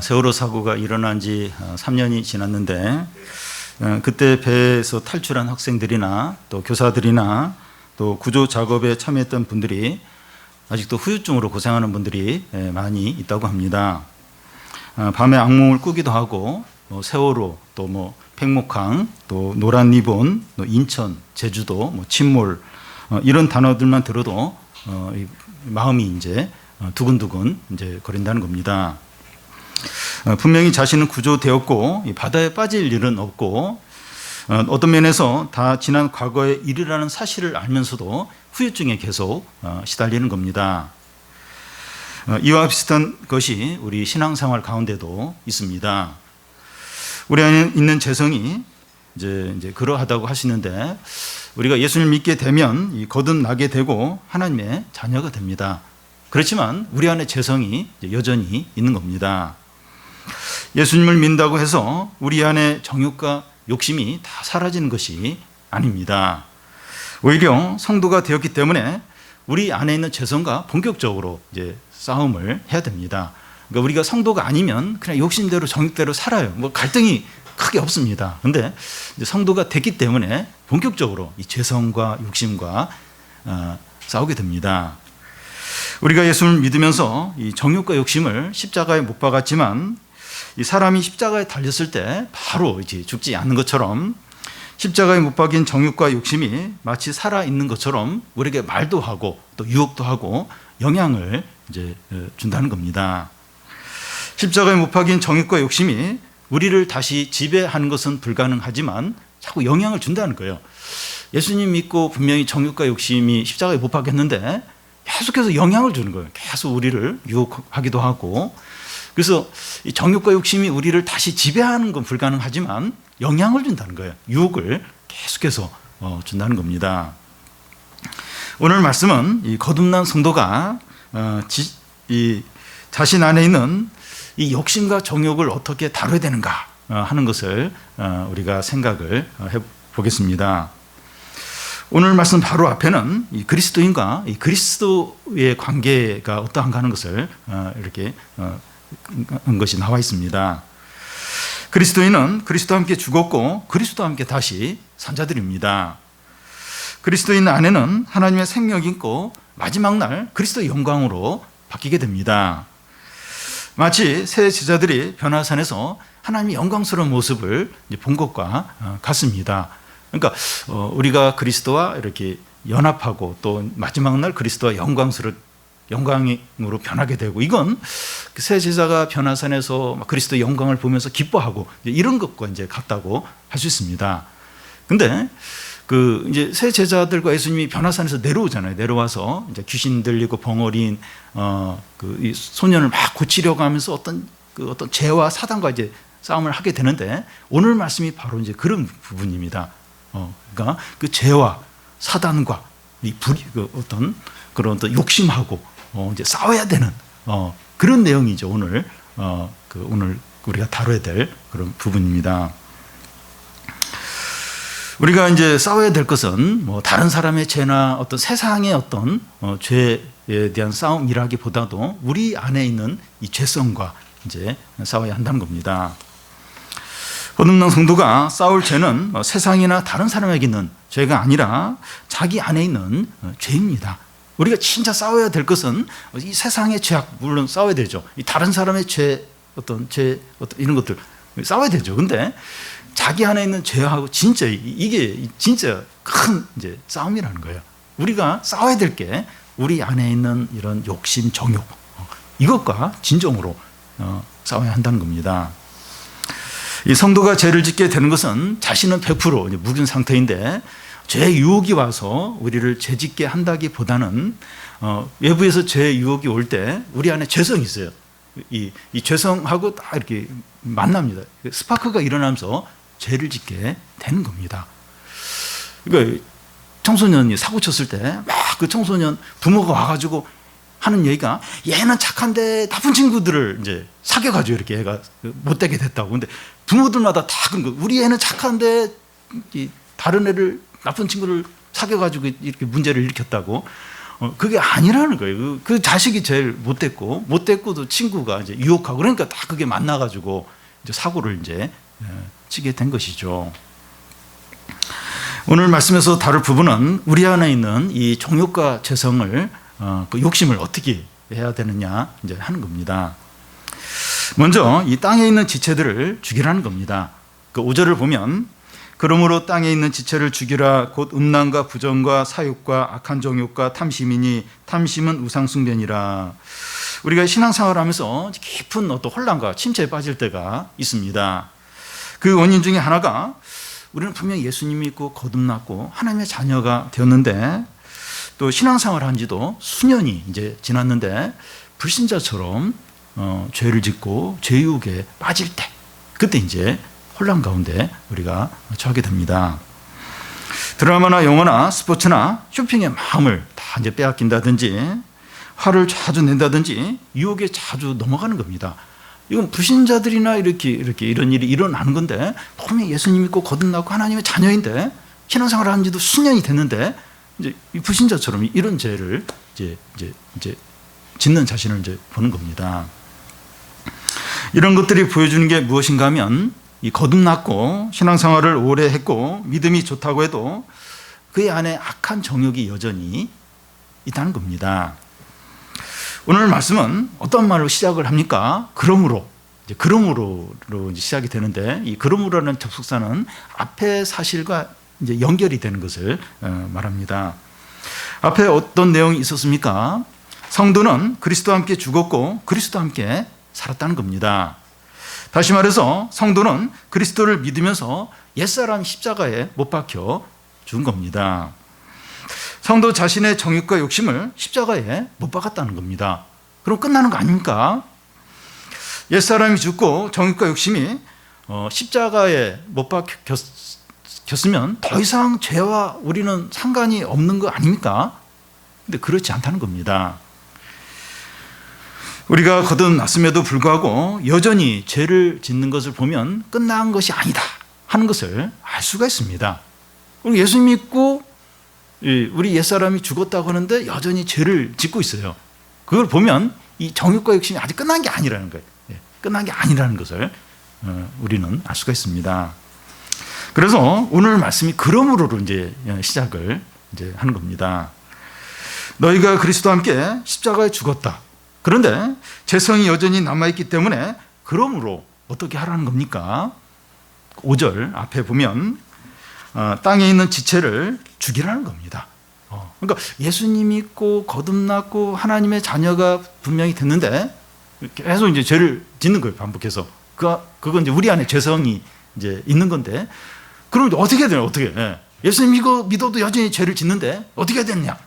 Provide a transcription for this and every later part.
세월호 사고가 일어난 지 3년이 지났는데 그때 배에서 탈출한 학생들이나 또 교사들이나 또 구조 작업에 참여했던 분들이 아직도 후유증으로 고생하는 분들이 많이 있다고 합니다. 밤에 악몽을 꾸기도 하고 세월호 또 팽목항 또 노란 리본 인천 제주도 침몰 이런 단어들만 들어도 마음이 이제 두근두근 이제 거린다는 겁니다. 분명히 자신은 구조되었고 바다에 빠질 일은 없고 어떤 면에서 다 지난 과거의 일이라는 사실을 알면서도 후유증에 계속 시달리는 겁니다. 이와 비슷한 것이 우리 신앙생활 가운데도 있습니다. 우리 안에 있는 죄성이 이제 그러하다고 하시는데 우리가 예수님을 믿게 되면 거듭나게 되고 하나님의 자녀가 됩니다. 그렇지만 우리 안에 죄성이 여전히 있는 겁니다. 예수님을 믿는다고 해서 우리 안에 정욕과 욕심이 다 사라지는 것이 아닙니다. 오히려 성도가 되었기 때문에 우리 안에 있는 죄성과 본격적으로 이제 싸움을 해야 됩니다. 그러니까 우리가 성도가 아니면 그냥 욕심대로 정욕대로 살아요. 갈등이 크게 없습니다. 그런데 성도가 됐기 때문에 본격적으로 이 죄성과 욕심과 싸우게 됩니다. 우리가 예수님을 믿으면서 이 정욕과 욕심을 십자가에 못 박았지만 이 사람이 십자가에 달렸을 때 바로 이제 죽지 않는 것처럼 십자가에 못 박인 정욕과 욕심이 마치 살아있는 것처럼 우리에게 말도 하고 또 유혹도 하고 영향을 이제 준다는 겁니다. 십자가에 못 박인 정욕과 욕심이 우리를 다시 지배하는 것은 불가능하지만 자꾸 영향을 준다는 거예요. 예수님 믿고 분명히 정욕과 욕심이 십자가에 못 박혔는데 계속해서 영향을 주는 거예요. 계속 우리를 유혹하기도 하고. 그래서 이 정욕과 욕심이 우리를 다시 지배하는 건 불가능하지만 영향을 준다는 거예요. 유혹을 계속해서 준다는 겁니다. 오늘 말씀은 이 거듭난 성도가 자신 안에 있는 이 욕심과 정욕을 어떻게 다뤄야 되는가 하는 것을 우리가 생각을 해보겠습니다. 오늘 말씀 바로 앞에는 이 그리스도인과 이 그리스도의 관계가 어떠한가 하는 것을 이렇게 한 것이 나와 있습니다. 그리스도인은 그리스도와 함께 죽었고 그리스도와 함께 다시 산 자들입니다. 그리스도인 안에는 하나님의 생명이 있고 마지막 날 그리스도의 영광으로 바뀌게 됩니다. 마치 새 제자들이 변화산에서 하나님의 영광스러운 모습을 본 것과 같습니다. 그러니까 우리가 그리스도와 이렇게 연합하고 또 마지막 날 그리스도와 영광으로 변하게 되고 이건 새 제자가 변화산에서 그리스도의 영광을 보면서 기뻐하고 이런 것과 이제 같다고 할 수 있습니다. 근데 이제 새 제자들과 예수님이 변화산에서 내려오잖아요. 내려와서 이제 귀신 들리고 벙어린 이 소년을 막 고치려고 하면서 어떤 죄와 사단과 이제 싸움을 하게 되는데 오늘 말씀이 바로 이제 그런 부분입니다. 그러니까 그 죄와 사단과 이 어떤 그런 욕심하고 이제 싸워야 되는 그런 내용이죠. 오늘 우리가 다뤄야 될 그런 부분입니다. 우리가 이제 싸워야 될 것은 다른 사람의 죄나 어떤 세상의 어떤 죄에 대한 싸움이라기보다도 우리 안에 있는 이 죄성과 이제 싸워야 한다는 겁니다. 거듭난 성도가 싸울 죄는 세상이나 다른 사람에게 있는 죄가 아니라 자기 안에 있는 죄입니다. 우리가 진짜 싸워야 될 것은 이 세상의 죄악 물론 싸워야 되죠. 이 다른 사람의 죄 이런 것들 싸워야 되죠. 근데 자기 안에 있는 죄하고 진짜 이게 진짜 큰 이제 싸움이라는 거예요. 우리가 싸워야 될 게 우리 안에 있는 이런 욕심, 정욕 이것과 진정으로 싸워야 한다는 겁니다. 이 성도가 죄를 짓게 되는 것은 자신은 100% 묵은 상태인데 죄의 유혹이 와서 우리를 죄짓게 한다기보다는 외부에서 죄의 유혹이 올 때 우리 안에 죄성이 있어요. 이 죄성하고 딱 이렇게 만납니다. 스파크가 일어나면서 죄를 짓게 되는 겁니다. 그러니까 청소년이 사고 쳤을 때 막 그 청소년 부모가 와가지고 하는 얘기가 얘는 착한데 나쁜 친구들을 이제 사귀어가지고 이렇게 애가 못되게 됐다고. 근데 부모들마다 다 그런 거. 우리 애는 착한데 다른 애를 나쁜 친구를 사귀어가지고 이렇게 문제를 일으켰다고. 그게 아니라는 거예요. 그 자식이 제일 못됐고도 친구가 이제 유혹하고 그러니까 다 그게 만나가지고 이제 사고를 이제 치게 된 것이죠. 오늘 말씀에서 다룰 부분은 우리 안에 있는 이 정욕과 죄성을 그 욕심을 어떻게 해야 되느냐 이제 하는 겁니다. 먼저 이 땅에 있는 지체들을 죽이라는 겁니다. 그 5절을 보면 그러므로 땅에 있는 지체를 죽이라 곧 음란과 부정과 사욕과 악한 정욕과 탐심이니 탐심은 우상숭배니라. 우리가 신앙생활을 하면서 깊은 어떤 혼란과 침체에 빠질 때가 있습니다. 그 원인 중에 하나가 우리는 분명히 예수님이 있고 거듭났고 하나님의 자녀가 되었는데 또 신앙생활을 한 지도 수년이 이제 지났는데 불신자처럼 죄를 짓고 죄유혹에 빠질 때 그때 이제 혼란 가운데 우리가 처하게 됩니다. 드라마나 영화나 스포츠나 쇼핑의 마음을 다 이제 빼앗긴다든지 화를 자주 낸다든지 유혹에 자주 넘어가는 겁니다. 이건 불신자들이나 이렇게 이런 일이 일어나는 건데 분명히 예수님 믿고 거듭나고 하나님의 자녀인데 신앙생활을 한 지도 수년이 됐는데 이제 이 불신자처럼 이런 죄를 이제 짓는 자신을 이제 보는 겁니다. 이런 것들이 보여주는 게 무엇인가 하면 이 거듭났고 신앙생활을 오래 했고 믿음이 좋다고 해도 그의 안에 악한 정욕이 여전히 있다는 겁니다. 오늘 말씀은 어떤 말로 시작을 합니까? 그러므로 이제 시작이 되는데 이 그러므로라는 접속사는 앞의 사실과 이제 연결이 되는 것을 말합니다. 앞에 어떤 내용이 있었습니까? 성도는 그리스도와 함께 죽었고 그리스도와 함께 살았다는 겁니다. 다시 말해서 성도는 그리스도를 믿으면서 옛사람 십자가에 못 박혀 죽은 겁니다. 성도 자신의 정욕과 욕심을 십자가에 못 박았다는 겁니다. 그럼 끝나는 거 아닙니까? 옛사람이 죽고 정욕과 욕심이 십자가에 못 박혔으면 더 이상 죄와 우리는 상관이 없는 거 아닙니까? 근데 그렇지 않다는 겁니다. 우리가 거듭났음에도 불구하고 여전히 죄를 짓는 것을 보면 끝난 것이 아니다 하는 것을 알 수가 있습니다. 우리 예수 믿고 우리 옛사람이 죽었다고 하는데 여전히 죄를 짓고 있어요. 그걸 보면 이 정욕과 욕심이 아직 끝난 게 아니라는 거예요. 끝난 게 아니라는 것을 우리는 알 수가 있습니다. 그래서 오늘 말씀이 그러므로로 이제 시작을 이제 하는 겁니다. 너희가 그리스도와 함께 십자가에 죽었다. 그런데 죄성이 여전히 남아있기 때문에 그러므로 어떻게 하라는 겁니까? 5절 앞에 보면 땅에 있는 지체를 죽이라는 겁니다. 그러니까 예수님 믿고 거듭났고 하나님의 자녀가 분명히 됐는데 계속 이제 죄를 짓는 거예요. 반복해서. 그건 이제 우리 안에 죄성이 이제 있는 건데 그럼 어떻게 해야 되냐? 어떻게? 예수님 믿어도 여전히 죄를 짓는데 어떻게 해야 되느냐?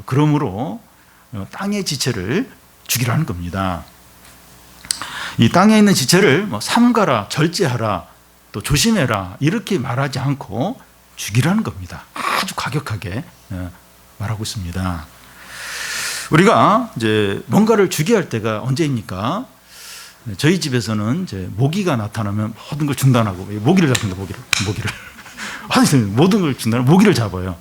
그러므로 땅의 지체를 죽이라는 겁니다. 이 땅에 있는 지체를 삼가라, 절제하라, 또 조심해라 이렇게 말하지 않고 죽이라는 겁니다. 아주 과격하게 말하고 있습니다. 우리가 이제 뭔가를 죽여야 할 때가 언제입니까? 저희 집에서는 이제 모기가 나타나면 모든 걸 중단하고 모기를 잡는다. 모기를 모든 걸 중단하고 모기를 잡아요.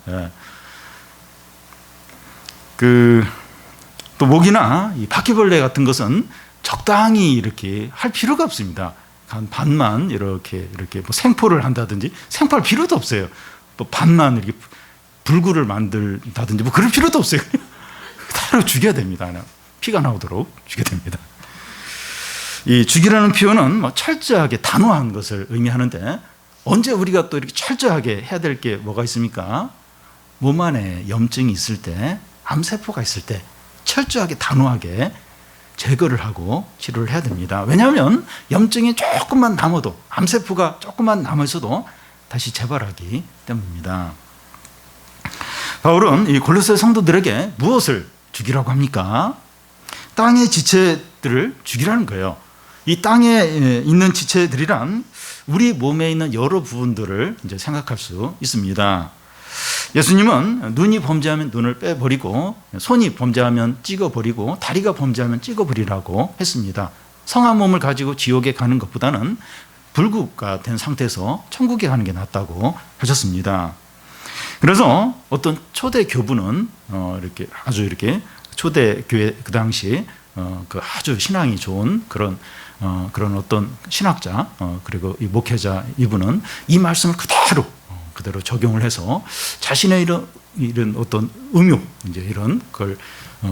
또 모기나 이 바퀴벌레 같은 것은 적당히 이렇게 할 필요가 없습니다. 한 반만 이렇게 뭐 생포를 한다든지 생포할 필요도 없어요. 또 반만 이렇게 불구를 만들다든지 뭐 그럴 필요도 없어요. 그대로 죽여야 됩니다. 피가 나오도록 죽여야 됩니다. 이 죽이라는 표현은 철저하게 단호한 것을 의미하는데 언제 우리가 또 이렇게 철저하게 해야 될 게 뭐가 있습니까? 몸 안에 염증이 있을 때, 암세포가 있을 때 철저하게 단호하게 제거를 하고 치료를 해야 됩니다. 왜냐하면 염증이 조금만 남아도 암세포가 조금만 남아있어도 다시 재발하기 때문입니다. 바울은 이 골로새 성도들에게 무엇을 죽이라고 합니까? 땅의 지체들을 죽이라는 거예요. 이 땅에 있는 지체들이란 우리 몸에 있는 여러 부분들을 이제 생각할 수 있습니다. 예수님은 눈이 범죄하면 눈을 빼버리고 손이 범죄하면 찍어버리고 다리가 범죄하면 찍어버리라고 했습니다. 성한 몸을 가지고 지옥에 가는 것보다는 불구가 된 상태에서 천국에 가는 게 낫다고 하셨습니다. 그래서 어떤 초대 교부는 이렇게 아주 이렇게 초대 교회 그 당시 그 아주 신앙이 좋은 그런 어떤 신학자 그리고 이 목회자 이분은 이 말씀을 그대로 적용을 해서 자신의 이런 어떤 음욕 이제 이런 걸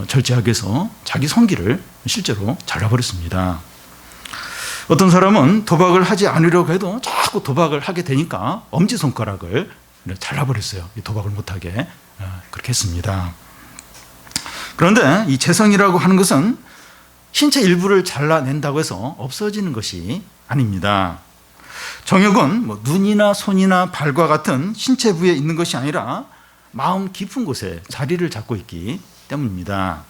절제하기 위해서 자기 성기를 실제로 잘라버렸습니다. 어떤 사람은 도박을 하지 않으려고 해도 자꾸 도박을 하게 되니까 엄지손가락을 잘라버렸어요. 도박을 못하게 그렇게 했습니다. 그런데 이 재성이라고 하는 것은 신체 일부를 잘라낸다고 해서 없어지는 것이 아닙니다. 정욕은 뭐 눈이나 손이나 발과 같은 신체 부위에 있는 것이 아니라 마음 깊은 곳에 자리를 잡고 있기 때문입니다.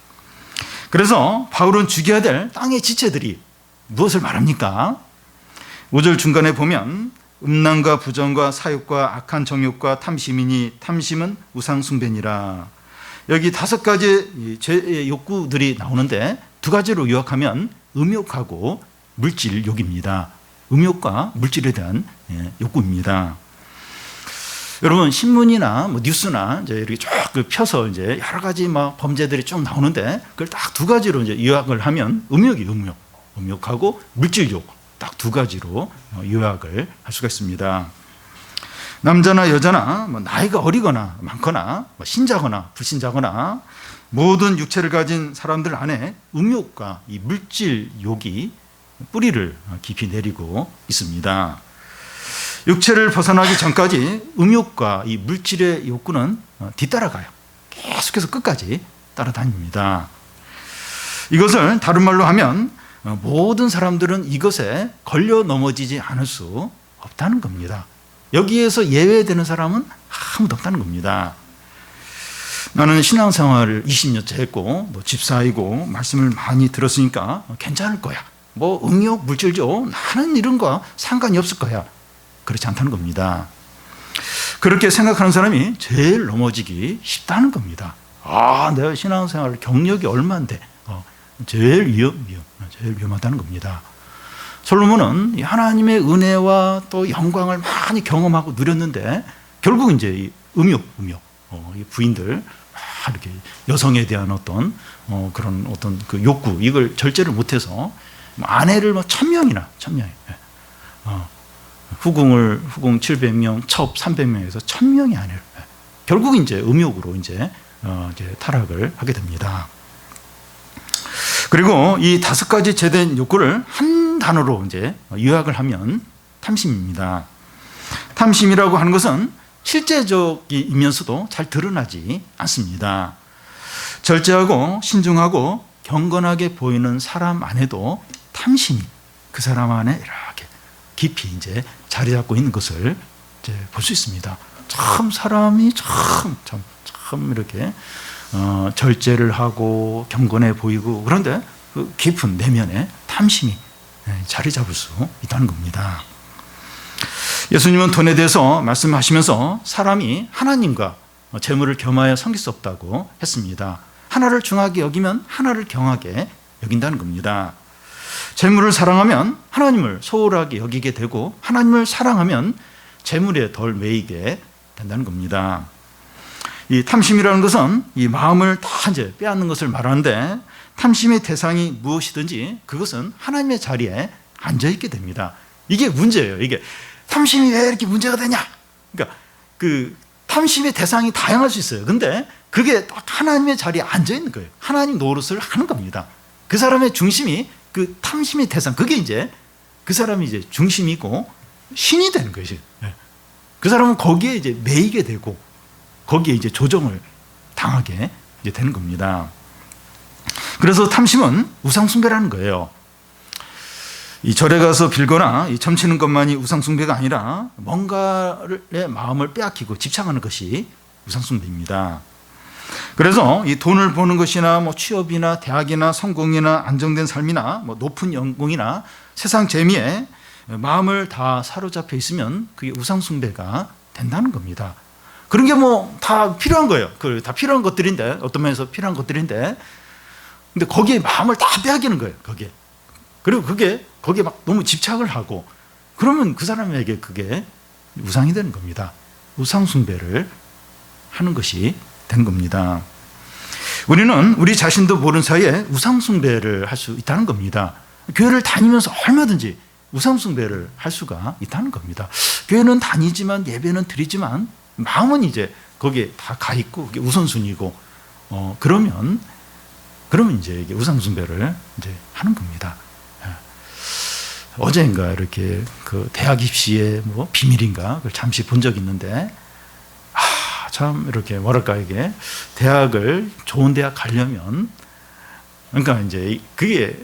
그래서 바울은 죽여야 될 땅의 지체들이 무엇을 말합니까? 5절 중간에 보면 음란과 부정과 사욕과 악한 정욕과 탐심이니 탐심은 우상 숭배니라. 여기 5가지 죄의 욕구들이 나오는데 2가지로 요약하면 음욕하고 물질 욕입니다. 음욕과 물질에 대한 욕구입니다. 여러분 신문이나 뭐 뉴스나 이제 이렇게 쭉 펴서 이제 여러 가지 막 범죄들이 쭉 나오는데 그걸 딱 2가지로 이제 요약을 하면 음욕하고 물질욕 딱 2가지로 요약을 할 수가 있습니다. 남자나 여자나 뭐 나이가 어리거나 많거나 뭐 신자거나 불신자거나 모든 육체를 가진 사람들 안에 음욕과 이 물질욕이 뿌리를 깊이 내리고 있습니다. 육체를 벗어나기 전까지 음욕과 이 물질의 욕구는 뒤따라가요. 계속해서 끝까지 따라다닙니다. 이것을 다른 말로 하면 모든 사람들은 이것에 걸려 넘어지지 않을 수 없다는 겁니다. 여기에서 예외되는 사람은 아무도 없다는 겁니다. 나는 신앙생활을 20년째 했고 뭐 집사이고 말씀을 많이 들었으니까 괜찮을 거야. 뭐 음욕, 물질죠. 나는 이런 거 상관이 없을 거야. 그렇지 않다는 겁니다. 그렇게 생각하는 사람이 제일 넘어지기 쉽다는 겁니다. 내가 신앙생활 경력이 얼마인데 제일 위험하다는 겁니다. 솔로몬은 하나님의 은혜와 또 영광을 많이 경험하고 누렸는데 결국 이제 이 음욕, 이 부인들 이렇게 여성에 대한 어떤 그런 어떤 그 욕구 이걸 절제를 못해서 아내를 1000명이나 후궁 700명, 첩 300명에서 1000명이 아내를 결국 이제 음욕으로 이제 타락을 하게 됩니다. 그리고 이 5가지 제된 욕구를 한 단어로 이제 요약을 하면 탐심입니다. 탐심이라고 하는 것은 실제적이면서도 잘 드러나지 않습니다. 절제하고 신중하고 경건하게 보이는 사람 안에도 탐심이 그 사람 안에 이렇게 깊이 이제 자리 잡고 있는 것을 이제 볼 수 있습니다. 참 사람이 참 이렇게 절제를 하고 경건해 보이고 그런데 그 깊은 내면에 탐심이 자리 잡을 수 있다는 겁니다. 예수님은 돈에 대해서 말씀하시면서 사람이 하나님과 재물을 겸하여 섬길 수 없다고 했습니다. 하나를 중하게 여기면 하나를 경하게 여긴다는 겁니다. 재물을 사랑하면 하나님을 소홀하게 여기게 되고 하나님을 사랑하면 재물에 덜 매이게 된다는 겁니다. 이 탐심이라는 것은 이 마음을 다 이제 빼앗는 것을 말하는데 탐심의 대상이 무엇이든지 그것은 하나님의 자리에 앉아 있게 됩니다. 이게 문제예요. 이게 탐심이 왜 이렇게 문제가 되냐? 그러니까 그 탐심의 대상이 다양할 수 있어요. 근데 그게 딱 하나님의 자리에 앉아 있는 거예요. 하나님 노릇을 하는 겁니다. 그 사람의 중심이 그 탐심의 대상, 그게 이제 그 사람이 이제 중심이고 신이 되는 거예요. 그 사람은 거기에 이제 매이게 되고 거기에 이제 조정을 당하게 이제 되는 겁니다. 그래서 탐심은 우상숭배라는 거예요. 이 절에 가서 빌거나 이 점치는 것만이 우상숭배가 아니라 뭔가의 마음을 빼앗기고 집착하는 것이 우상숭배입니다. 그래서 이 돈을 버는 것이나 뭐 취업이나 대학이나 성공이나 안정된 삶이나 뭐 높은 연봉이나 세상 재미에 마음을 다 사로잡혀 있으면 그게 우상숭배가 된다는 겁니다. 그런 게 뭐 다 필요한 거예요. 그 다 필요한 것들인데 어떤 면에서 필요한 것들인데 근데 거기에 마음을 다 빼앗기는 거예요. 거기에. 그리고 거기에 막 너무 집착을 하고 그러면 그 사람에게 그게 우상이 되는 겁니다. 우상숭배를 하는 것이 된 겁니다. 우리는 우리 자신도 모르는 사이에 우상숭배를 할 수 있다는 겁니다. 교회를 다니면서 얼마든지 우상숭배를 할 수가 있다는 겁니다. 교회는 다니지만 예배는 드리지만 마음은 이제 거기에 다 가 있고 그게 우선순위고 그러면 이제 이게 우상숭배를 이제 하는 겁니다. 어제인가 이렇게 그 대학 입시의 뭐 비밀인가 그걸 잠시 본 적이 있는데 참 이렇게 뭐랄까 이게 대학을 좋은 대학 가려면 그러니까 이제 그게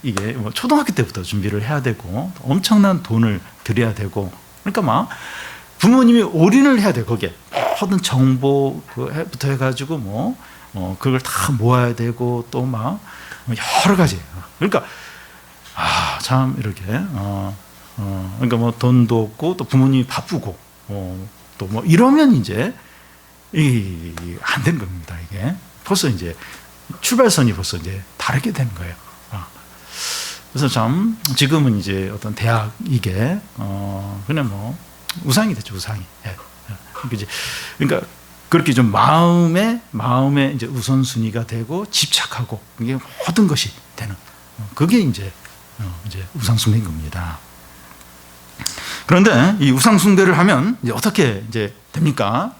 이게 뭐 초등학교 때부터 준비를 해야 되고 엄청난 돈을 들여야 되고 그러니까 막 부모님이 올인을 해야 돼 거기에 모든 정보부터 해가지고 뭐 그걸 다 모아야 되고 또 막 여러 가지 그러니까 참 이렇게 그러니까 뭐 돈도 없고 또 부모님이 바쁘고 또 뭐 이러면 이제 안 된 겁니다. 이게 벌써 이제 출발선이 벌써 이제 다르게 되는 거예요. 그래서 참 지금은 이제 어떤 대학 이게 그냥 뭐 우상이 됐죠. 우상이. 그러니까 그렇게 좀 마음에 이제 우선순위가 되고 집착하고 이게 모든 것이 되는 그게 이제 우상숭배인 겁니다. 그런데 이 우상숭배를 하면 이제 어떻게 이제 됩니까?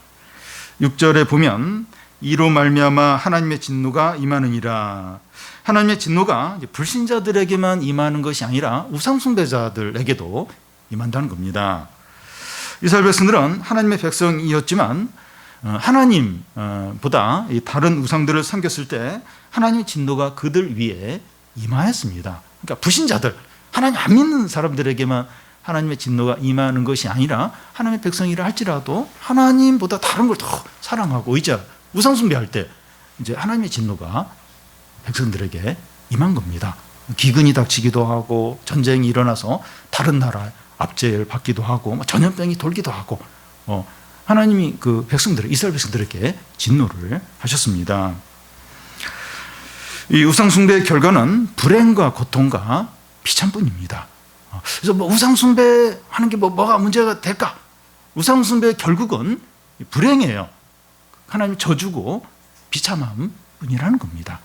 6절에 보면 이로 말미암아 하나님의 진노가 임하느니라. 하나님의 진노가 이제 불신자들에게만 임하는 것이 아니라 우상숭배자들에게도 임한다는 겁니다. 이스라엘 백성들은 하나님의 백성이었지만 하나님보다 다른 우상들을 섬겼을 때 하나님의 진노가 그들 위에 임하였습니다. 그러니까 불신자들, 하나님 안 믿는 사람들에게만 하나님의 진노가 임하는 것이 아니라 하나님의 백성이라 할지라도 하나님보다 다른 걸 더 사랑하고 의지하고 우상숭배할 때 이제 하나님의 진노가 백성들에게 임한 겁니다. 기근이 닥치기도 하고 전쟁이 일어나서 다른 나라 압제를 받기도 하고 전염병이 돌기도 하고 하나님이 그 백성들 이스라엘 백성들에게 진노를 하셨습니다. 이 우상숭배의 결과는 불행과 고통과 비참뿐입니다. 그래서 뭐 우상숭배하는 게 뭐가 문제가 될까? 우상숭배의 결국은 불행이에요. 하나님 저주고 비참함 뿐이라는 겁니다.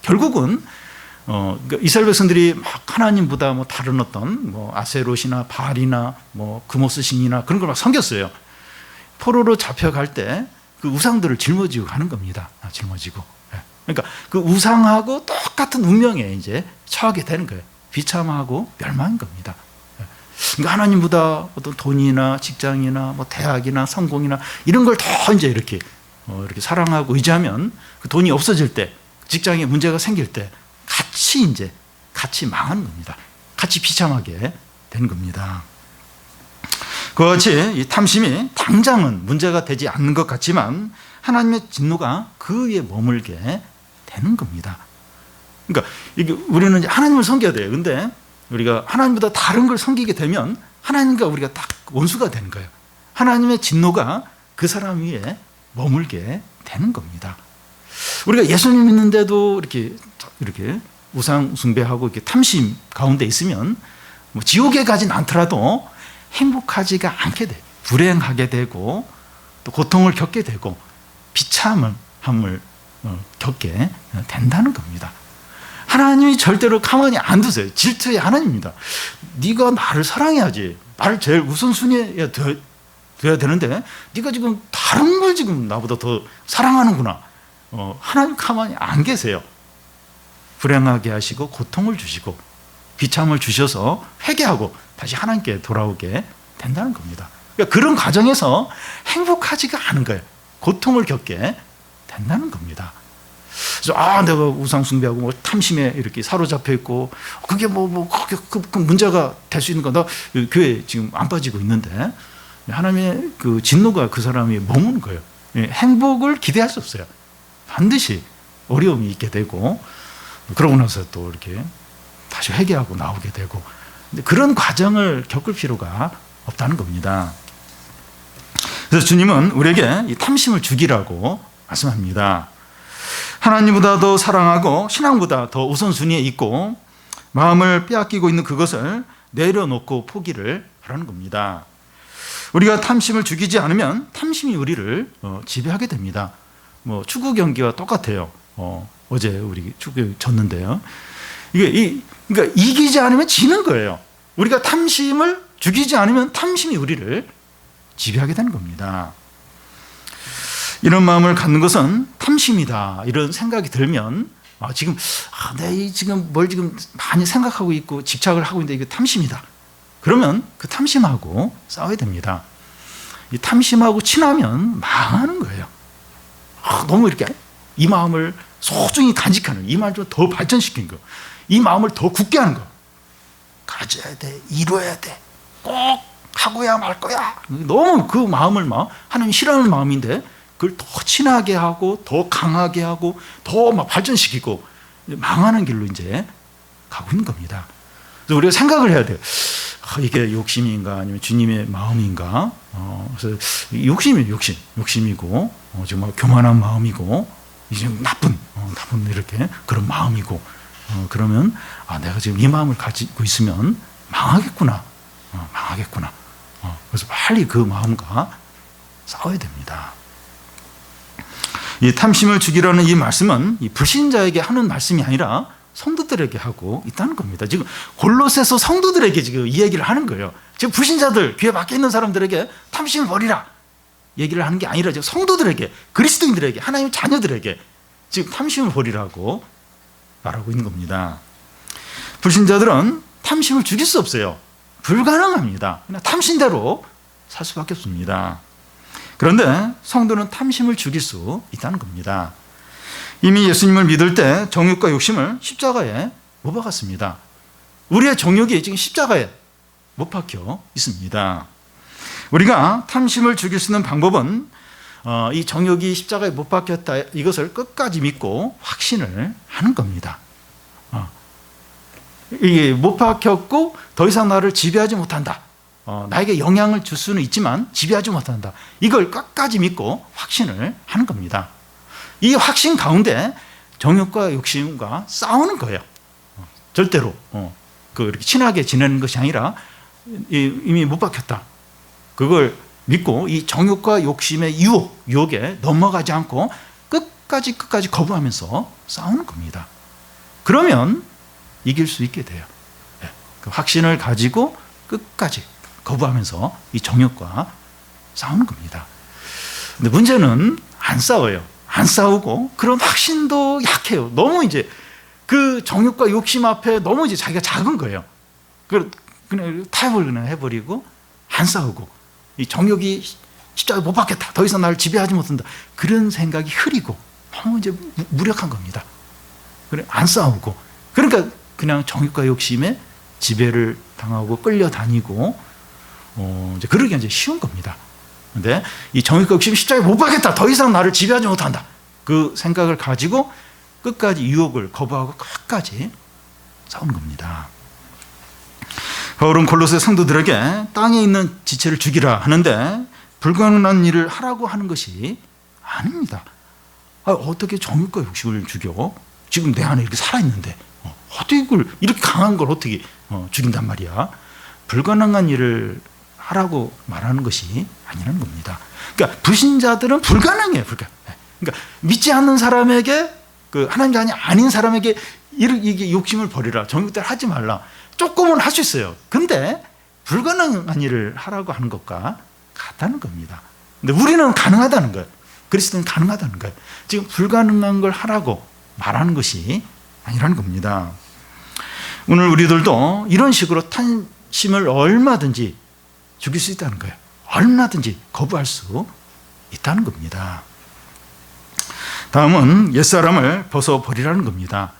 결국은 그러니까 이스라엘 백성들이 막 하나님보다 뭐 다른 어떤 뭐 아세롯이나 바알이나 뭐 그모스 신이나 그런 걸 막 섬겼어요. 포로로 잡혀갈 때 그 우상들을 짊어지고 가는 겁니다. 짊어지고. 그러니까 그 우상하고 똑같은 운명에 이제 처하게 되는 거예요. 비참하고 멸망인 겁니다. 그러니까 하나님보다 어떤 돈이나 직장이나 뭐 대학이나 성공이나 이런 걸 더 이제 이렇게 사랑하고 의지하면 그 돈이 없어질 때, 직장에 문제가 생길 때 같이 망하는 겁니다. 같이 비참하게 되는 겁니다. 그와 같이 이 탐심이 당장은 문제가 되지 않는 것 같지만 하나님의 진노가 그 위에 머물게 되는 겁니다. 그러니까 이게 우리는 하나님을 섬겨야 돼요. 근데 우리가 하나님보다 다른 걸 섬기게 되면 하나님과 우리가 딱 원수가 되는 거예요. 하나님의 진노가 그 사람 위에 머물게 되는 겁니다. 우리가 예수님 믿는데도 이렇게 우상 숭배하고 이렇게 탐심 가운데 있으면 뭐 지옥에 가진 않더라도 행복하지가 않게 돼. 불행하게 되고 또 고통을 겪게 되고 비참함을 겪게 된다는 겁니다. 하나님이 절대로 가만히 안 두세요. 질투의 하나님입니다. 네가 나를 사랑해야지. 나를 제일 우선순위에 둬야 되는데 네가 지금 다른 걸 지금 나보다 더 사랑하는구나. 하나님 가만히 안 계세요. 불행하게 하시고 고통을 주시고 비참을 주셔서 회개하고 다시 하나님께 돌아오게 된다는 겁니다. 그러니까 그런 과정에서 행복하지가 않은 거예요. 고통을 겪게 된다는 겁니다. 그래서 내가 우상 숭배하고 뭐 탐심에 이렇게 사로잡혀 있고 그게 그 문제가 될 수 있는 거 나 교회 지금 안 빠지고 있는데 하나님의 그 진노가 그 사람이 머무는 거예요. 행복을 기대할 수 없어요. 반드시 어려움이 있게 되고 그러고 나서 또 이렇게 다시 회개하고 나오게 되고 그런 과정을 겪을 필요가 없다는 겁니다. 그래서 주님은 우리에게 이 탐심을 죽이라고 말씀합니다. 하나님보다 더 사랑하고 신앙보다 더 우선순위에 있고 마음을 빼앗기고 있는 그것을 내려놓고 포기를 하라는 겁니다. 우리가 탐심을 죽이지 않으면 탐심이 우리를 지배하게 됩니다. 뭐 축구 경기와 똑같아요. 어제 우리 축구 졌는데요. 그러니까 이기지 않으면 지는 거예요. 우리가 탐심을 죽이지 않으면 탐심이 우리를 지배하게 되는 겁니다. 이런 마음을 갖는 것은 탐심이다. 이런 생각이 들면 내가 지금 뭘 지금 많이 생각하고 있고 집착을 하고 있는데 이게 탐심이다. 그러면 그 탐심하고 싸워야 됩니다. 이 탐심하고 친하면 망하는 거예요. 너무 이렇게 이 마음을 소중히 간직하는, 이 마음을 좀 더 발전시키는 거, 이 마음을 더 굳게 하는 거. 가져야 돼, 이루어야 돼, 꼭 하고야 말 거야. 너무 그 마음을 하나님 싫어하는 마음인데 그걸 더 친하게 하고 더 강하게 하고 더 발전시키고 망하는 길로 이제 가고 있는 겁니다. 그래서 우리가 생각을 해야 돼요. 이게 욕심인가 아니면 주님의 마음인가? 그래서 욕심이고 정말 교만한 마음이고 이제 나쁜 이렇게 그런 마음이고 그러면 내가 지금 이 마음을 가지고 있으면 망하겠구나. 그래서 빨리 그 마음과 싸워야 됩니다. 이 탐심을 죽이라는 이 말씀은 이 불신자에게 하는 말씀이 아니라 성도들에게 하고 있다는 겁니다. 지금 골로새서 성도들에게 지금 이 얘기를 하는 거예요. 지금 불신자들, 귀에 막혀 있는 사람들에게 탐심을 버리라 얘기를 하는 게 아니라 지금 성도들에게, 그리스도인들에게, 하나님의 자녀들에게 지금 탐심을 버리라고 말하고 있는 겁니다. 불신자들은 탐심을 죽일 수 없어요. 불가능합니다. 그냥 탐심대로 살 수밖에 없습니다. 그런데 성도는 탐심을 죽일 수 있다는 겁니다. 이미 예수님을 믿을 때 정욕과 욕심을 십자가에 못 박았습니다. 우리의 정욕이 지금 십자가에 못 박혀 있습니다. 우리가 탐심을 죽일 수 있는 방법은 이 정욕이 십자가에 못 박혔다 이것을 끝까지 믿고 확신을 하는 겁니다. 이게 못 박혔고 더 이상 나를 지배하지 못한다. 나에게 영향을 줄 수는 있지만 지배하지 못한다. 이걸 끝까지 믿고 확신을 하는 겁니다. 이 확신 가운데 정욕과 욕심과 싸우는 거예요. 절대로 이렇게 친하게 지내는 것이 아니라 이미 못 박혔다. 그걸 믿고 이 정욕과 욕심의 유혹에 넘어가지 않고 끝까지 거부하면서 싸우는 겁니다. 그러면 이길 수 있게 돼요. 그 확신을 가지고 끝까지 거부하면서 이 정욕과 싸우는 겁니다. 근데 문제는 안 싸워요. 안 싸우고 그런 확신도 약해요. 너무 이제 그 정욕과 욕심 앞에 너무 이제 자기가 작은 거예요. 그냥 타협을 그냥 해버리고 안 싸우고 이 정욕이 십자가에 못 박겠다. 더 이상 나를 지배하지 못한다. 그런 생각이 흐리고 너무 이제 무력한 겁니다. 그래 안 싸우고 그러니까 그냥 정욕과 욕심에 지배를 당하고 끌려다니고 이제 그러기 이제 쉬운 겁니다. 근데 이 정욕과 욕심이 십자가에 못 박겠다. 더 이상 나를 지배하지 못한다. 그 생각을 가지고 끝까지 유혹을 거부하고 끝까지 싸우는 겁니다. 바울은 골로새 성도들에게 땅에 있는 지체를 죽이라 하는데 불가능한 일을 하라고 하는 것이 아닙니다. 어떻게 정욕과 욕심을 죽여? 지금 내 안에 이렇게 살아있는데 어떻게 이걸 이렇게 강한 걸 어떻게 죽인단 말이야? 불가능한 일을 하라고 말하는 것이 아니라는 겁니다. 그러니까 불신자들은 불가능해요. 그러니까 믿지 않는 사람에게 그 하나님 자녀 아닌 사람에게 이게 욕심을 버리라. 정욕대로 하지 말라. 조금은 할 수 있어요. 근데 불가능한 일을 하라고 하는 것과 같다는 겁니다. 근데 우리는 가능하다는 거예요. 그리스도는 가능하다는 거예요. 지금 불가능한 걸 하라고 말하는 것이 아니라는 겁니다. 오늘 우리들도 이런 식으로 탐심을 얼마든지 죽일 수 있다는 거예요. 얼마든지 거부할 수 있다는 겁니다. 다음은 옛사람을 벗어버리라는 겁니다.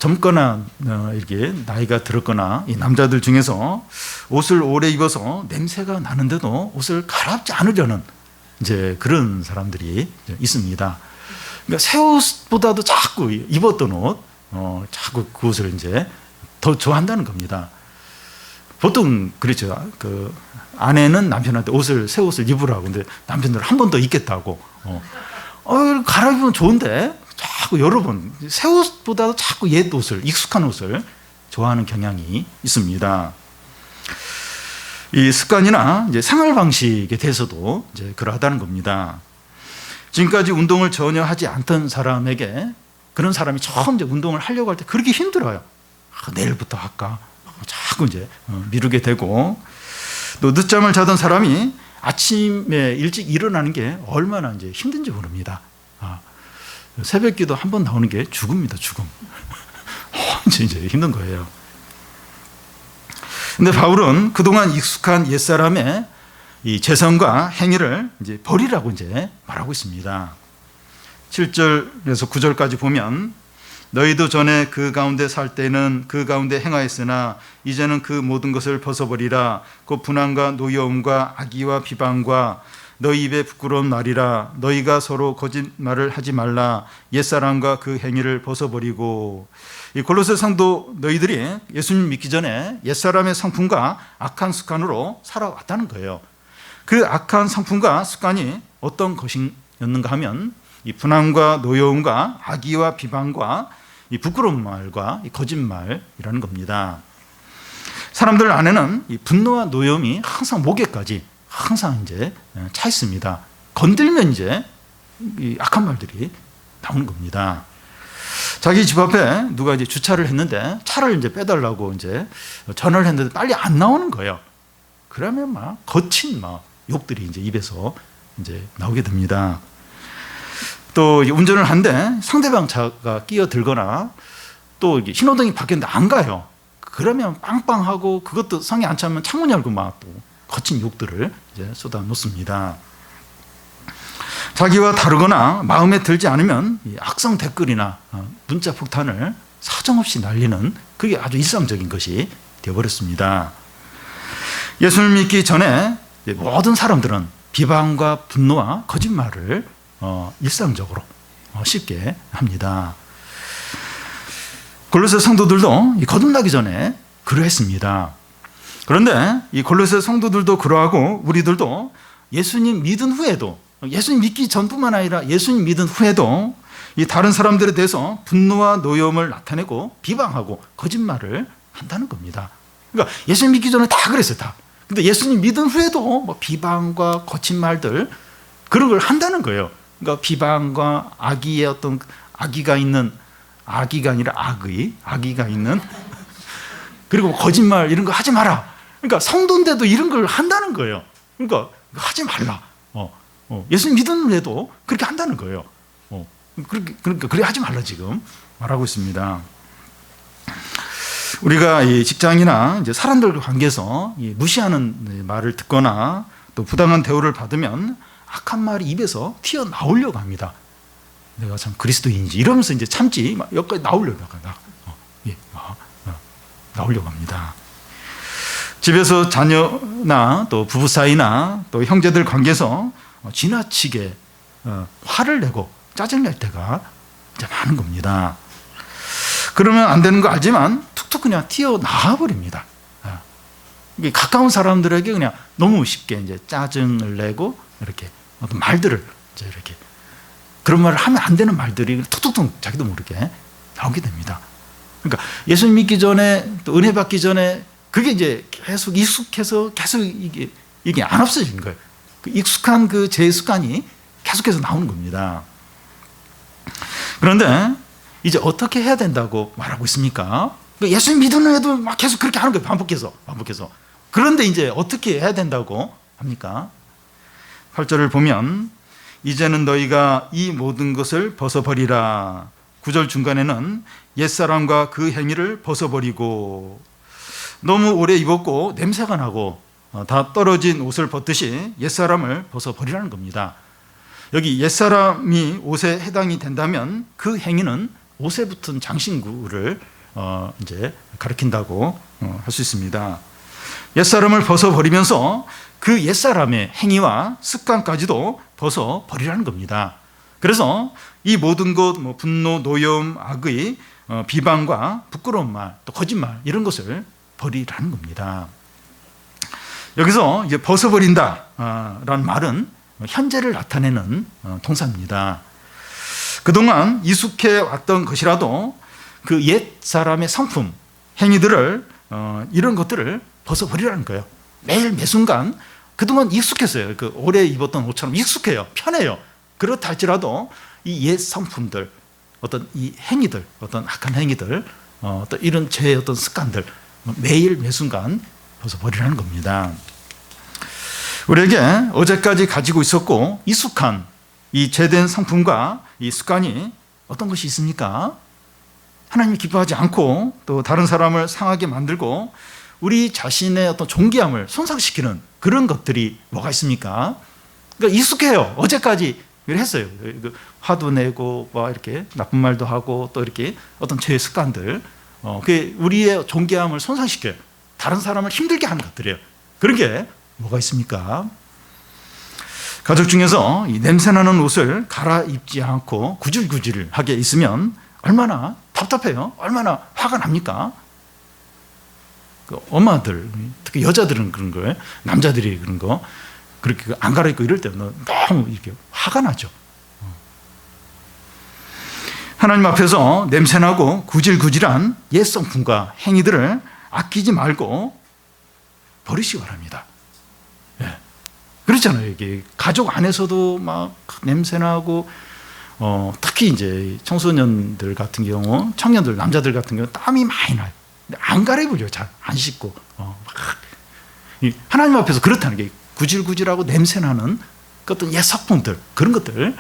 젊거나 이렇게 나이가 들었거나 이 남자들 중에서 옷을 오래 입어서 냄새가 나는데도 옷을 갈아입지 않으려는 이제 그런 사람들이 있습니다. 그러니까 새 옷보다도 자꾸 입었던 옷, 자꾸 그 옷을 이제 더 좋아한다는 겁니다. 보통 그렇죠. 그 아내는 남편한테 새 옷을 입으라고. 근데 남편들은 한 번 더 입겠다고. 갈아입으면 좋은데 자꾸 여러 번 새 옷보다도 자꾸 옛 옷을, 익숙한 옷을 좋아하는 경향이 있습니다. 이 습관이나 이제 생활 방식에 대해서도 이제 그러하다는 겁니다. 지금까지 운동을 전혀 하지 않던 사람에게 그런 사람이 처음 이제 운동을 하려고 할 때 그렇게 힘들어요. 내일부터 할까? 자꾸 이제 미루게 되고, 또 늦잠을 자던 사람이 아침에 일찍 일어나는 게 얼마나 이제 힘든지 모릅니다. 새벽기도 한 번 나오는 게 죽음입니다, 죽음. 이제 힘든 거예요. 근데 바울은 그동안 익숙한 옛사람의 이 재성과 행위를 이제 버리라고 이제 말하고 있습니다. 7절에서 9절까지 보면, 너희도 전에 그 가운데 살 때는 그 가운데 행하였으나 이제는 그 모든 것을 벗어버리라. 곧 분한과 노여움과 악의와 비방과 너희 입에 부끄러운 말이라. 너희가 서로 거짓말을 하지 말라. 옛사람과 그 행위를 벗어버리고. 이 골로새 성도 너희들이 예수님 믿기 전에 옛사람의 성품과 악한 습관으로 살아왔다는 거예요. 그 악한 성품과 습관이 어떤 것이었는가 하면, 이 분함과 노여움과 악의와 비방과 이 부끄러운 말과 이 거짓말이라는 겁니다. 사람들 안에는 이 분노와 노여움이 항상 목에까지 항상 이제 차 있습니다. 건들면 이제 이 악한 말들이 나오는 겁니다. 자기 집 앞에 누가 이제 주차를 했는데 차를 이제 빼달라고 이제 전화를 했는데 빨리 안 나오는 거예요. 그러면 막 거친 막 욕들이 이제 입에서 이제 나오게 됩니다. 또 운전을 하는데 상대방 차가 끼어들거나 또 신호등이 바뀌었는데 안 가요. 그러면 빵빵하고, 그것도 성에 안 차면 창문 열고 막 또 거친 욕들을 이제 쏟아 놓습니다. 자기와 다르거나 마음에 들지 않으면 악성 댓글이나 문자 폭탄을 사정없이 날리는, 그게 아주 일상적인 것이 되어버렸습니다. 예수를 믿기 전에 모든 사람들은 비방과 분노와 거짓말을 일상적으로 쉽게 합니다. 골로새 성도들도 거듭나기 전에 그러했습니다. 그런데 이 골로새 성도들도 그러하고 우리들도 예수님 믿은 후에도, 예수님 믿기 전뿐만 아니라 예수님 믿은 후에도 이 다른 사람들에 대해서 분노와 노여움을 나타내고 비방하고 거짓말을 한다는 겁니다. 그러니까 예수님 믿기 전에 다 그랬어요, 다. 근데 예수님 믿은 후에도 뭐 비방과 거친 말들, 그런 걸 한다는 거예요. 그러니까 비방과 악의의 어떤 악의가 있는, 악의가 아니라 악의가 있는, 그리고 거짓말 이런 거 하지 마라. 그러니까 성도인데도 이런 걸 한다는 거예요. 그러니까 하지 말라. 예수님 믿는 후에도 그렇게 한다는 거예요. 그러니까 그래 하지 말라 지금 말하고 있습니다. 우리가 이 직장이나 이제 사람들과 관계에서 무시하는 말을 듣거나 또 부당한 대우를 받으면 악한 말이 입에서 튀어나오려고 합니다. 내가 참 그리스도인인지 이러면서 이제 참지 여기까지 나오려고 나오려고 합니다. 집에서 자녀나 또 부부 사이나 또 형제들 관계에서 지나치게 화를 내고 짜증낼 때가 이제 많은 겁니다. 그러면 안 되는 거 알지만 툭툭 그냥 튀어나와 버립니다. 가까운 사람들에게 그냥 너무 쉽게 이제 짜증을 내고 이렇게 어떤 말들을 이제 이렇게 그런 말을 하면 안 되는 말들이 툭툭툭 자기도 모르게 나오게 됩니다. 그러니까 예수님 믿기 전에 또 은혜 받기 전에 그게 이제 계속 익숙해서 계속 이게 안 없어진 거예요. 그 익숙한 그 제 습관이 계속해서 나오는 겁니다. 그런데 이제 어떻게 해야 된다고 말하고 있습니까? 예수님 믿는 애도 막 계속 그렇게 하는 거예요. 반복해서. 그런데 이제 어떻게 해야 된다고 합니까? 8절을 보면 이제는 너희가 이 모든 것을 벗어버리라. 9절 중간에는 옛사람과 그 행위를 벗어버리고, 너무 오래 입었고 냄새가 나고 다 떨어진 옷을 벗듯이 옛사람을 벗어버리라는 겁니다. 여기 옛사람이 옷에 해당이 된다면 그 행위는 옷에 붙은 장신구를 이제 가리킨다고 할 수 있습니다. 옛사람을 벗어버리면서 그 옛사람의 행위와 습관까지도 벗어버리라는 겁니다. 그래서 이 모든 것, 분노, 노여움, 악의, 비방과 부끄러운 말, 또 거짓말 이런 것을 버리라는 겁니다. 여기서 이제 벗어버린다라는 말은 현재를 나타내는 동사입니다. 그동안 익숙해 왔던 것이라도 그 옛 사람의 성품, 행위들을 이런 것들을 벗어버리라는 거예요. 매일 매 순간 그동안 익숙했어요. 그 오래 입었던 옷처럼 익숙해요. 편해요. 그렇다 할지라도 이 옛 성품들, 어떤 이 행위들, 어떤 악한 행위들, 또 이런 죄의 어떤 습관들 매일 매 순간 벗어버리라는 겁니다. 우리에게 어제까지 가지고 있었고 익숙한 이 죄된 성품과 이 습관이 어떤 것이 있습니까? 하나님이 기뻐하지 않고 또 다른 사람을 상하게 만들고 우리 자신의 어떤 존귀함을 손상시키는 그런 것들이 뭐가 있습니까? 그러니까 익숙해요. 어제까지 했어요. 화도 내고 뭐 이렇게 나쁜 말도 하고 또 이렇게 어떤 죄의 습관들, 그게 우리의 존귀함을 손상시켜요. 다른 사람을 힘들게 하는 것들이에요. 그런 게 뭐가 있습니까? 가족 중에서 이 냄새나는 옷을 갈아입지 않고 구질구질하게 있으면 얼마나 답답해요. 얼마나 화가 납니까? 그 엄마들, 특히 여자들은 그런 거예요. 남자들이 그런 거 그렇게 안 갈아입고 이럴 때는 너무 이렇게 화가 나죠. 하나님 앞에서 냄새나고 구질구질한 옛 성품과 행위들을 아끼지 말고 버리시기 바랍니다. 예. 그렇잖아요. 이게 가족 안에서도 막 냄새나고 특히 이제 청소년들 같은 경우, 청년들, 남자들 같은 경우 땀이 많이 나요. 근데 안 갈아입으려 잘 안 씻고 하나님 앞에서 그렇다는 게 구질구질하고 냄새나는 어떤 옛 성품들 그런 것들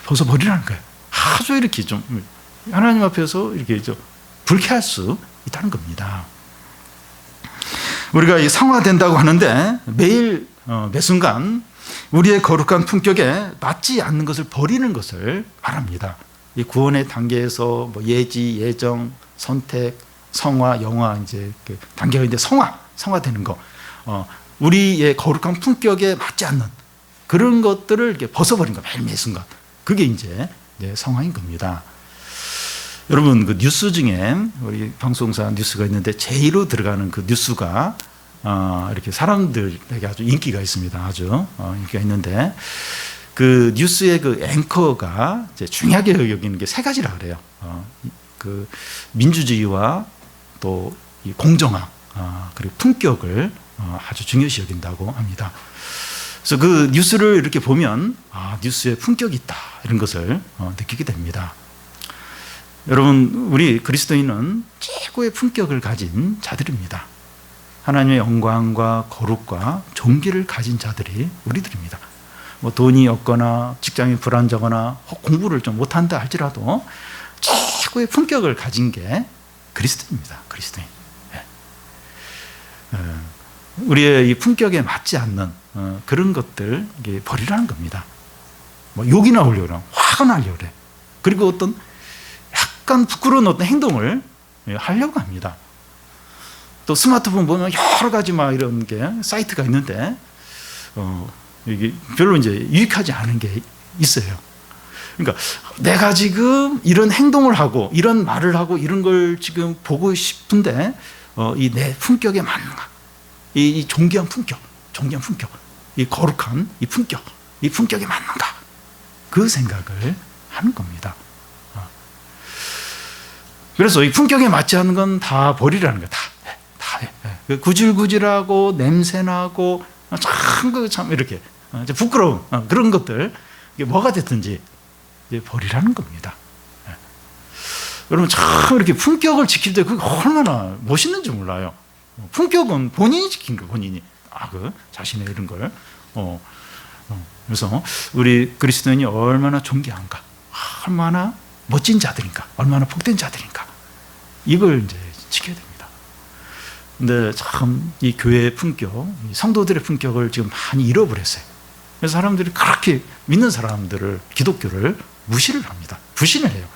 벗어버리라는 거예요. 아주 이렇게 좀 하나님 앞에서 이렇게 좀 불쾌할 수 있다는 겁니다. 우리가 이 성화된다고 하는데 매일 매 순간 우리의 거룩한 품격에 맞지 않는 것을 버리는 것을 말합니다. 이 구원의 단계에서 뭐 예지, 예정, 선택, 성화, 영화 이제 단계가 있는데 성화되는 거, 우리의 거룩한 품격에 맞지 않는 그런 것들을 이렇게 벗어버린 거 매일 매 순간 그게 이제 성화인 겁니다. 여러분 그 뉴스 중에 우리 방송사 뉴스가 있는데 제1로 들어가는 그 뉴스가 이렇게 사람들에게 아주 인기가 있습니다. 아주 인기가 있는데 그 뉴스의 그 앵커가 이제 중요하게 여기는 게 세 가지라 그래요. 그 민주주의와 또 이 공정함 그리고 품격을 아주 중요시 여긴다고 합니다. 그래서 그 뉴스를 이렇게 보면 뉴스에 품격이 있다 이런 것을 느끼게 됩니다. 여러분 우리 그리스도인은 최고의 품격을 가진 자들입니다. 하나님의 영광과 거룩과 존귀를 가진 자들이 우리들입니다. 뭐 돈이 없거나 직장이 불안정하거나 공부를 좀 못한다 할지라도 최고의 품격을 가진 게 그리스도입니다. 그리스도인. 우리의 이 품격에 맞지 않는 그런 것들 버리라는 겁니다. 뭐 욕이 나오려고 그래, 화가 나려고 그래. 그리고 어떤 약간 부끄러운 어떤 행동을 하려고 합니다. 또 스마트폰 보면 여러 가지 막 이런 게 사이트가 있는데 이게 별로 이제 유익하지 않은 게 있어요. 그러니까 내가 지금 이런 행동을 하고 이런 말을 하고 이런 걸 지금 보고 싶은데 이 내 품격에 맞는가? 이 존귀한 품격, 이 거룩한 이 품격에 맞는가? 그 생각을 하는 겁니다. 그래서 이 품격에 맞지 않는 건 다 버리라는 거야. 다 해. 구질구질하고 냄새나고 참 이렇게 부끄러운 그런 것들 이게 뭐가 됐든지 버리라는 겁니다. 여러분 참 이렇게 품격을 지킬 때 그게 얼마나 멋있는지 몰라요. 품격은 본인이 지킨 거 본인이 그 자신의 이런 걸 그래서 우리 그리스도인이 얼마나 존귀한가, 얼마나 멋진 자들인가, 얼마나 복된 자들인가 이걸 이제 지켜야 됩니다. 근데 참 이 교회의 품격, 성도들의 품격을 지금 많이 잃어버렸어요. 그래서 사람들이 그렇게 믿는 사람들을 기독교를 무시를 합니다. 부신을 해요.